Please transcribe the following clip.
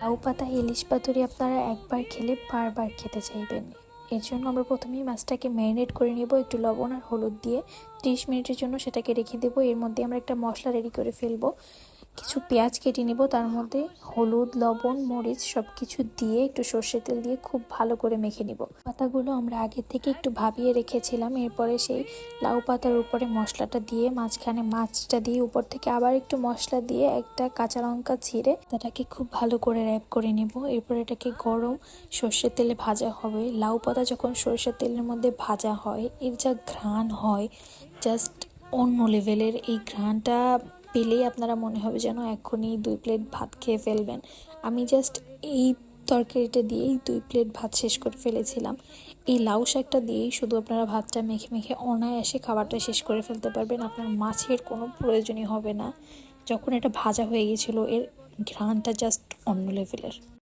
লাউ পাতা ইলিশ পাতুরি আপনারা একবার খেলে বারবার খেতে চাইবেন। এর জন্য আমরা প্রথমেই মাছটাকে ম্যারিনেট করে নেব একটু লবণ আর হলুদ দিয়ে। 30 মিনিটের জন্য সেটাকে রেখে দেবো। এর মধ্যে আমরা একটা মশলা রেডি করে ফেলবো। কিছু পেঁয়াজ কেটে নেব, তার মধ্যে হলুদ, লবণ, মরিচ সব কিছু দিয়ে একটু সর্ষের তেল দিয়ে খুব ভালো করে মেখে নিব। পাতাগুলো আমরা আগে থেকে একটু ভাবিয়ে রেখেছিলাম। এরপরে সেই লাউ পাতার উপরে মশলাটা দিয়ে, মাঝখানে মাছটা দিয়ে, উপর থেকে আবার একটু মশলা দিয়ে, একটা কাঁচা লঙ্কা ছিঁড়ে পাতাটাকে খুব ভালো করে র্যাপ করে নেব। এরপর এটাকে গরম সর্ষের তেলে ভাজা হবে। লাউ পাতা যখন সর্ষের তেলের মধ্যে ভাজা হয়, এর যা ঘ্রাণ হয় জাস্ট অন্য লেভেলের। এই ঘ্রাণটা পেলেই আপনারা মনে হবে যেন এখনই 2 প্লেট ভাত খেয়ে ফেলবেন। আমি জাস্ট এই তরকারিটা দিয়েই 2 প্লেট ভাত শেষ করে ফেলেছিলাম। এই লাউ শাকটা দিয়েই শুধু আপনারা ভাতটা মেখে মেখে অনায়াসে খাবারটা শেষ করে ফেলতে পারবেন। আপনার মাছের কোনো প্রয়োজনই হবে না। যখন এটা ভাজা হয়ে গেছিলো, এর ঘ্রাণটা জাস্ট অন্য লেভেলের।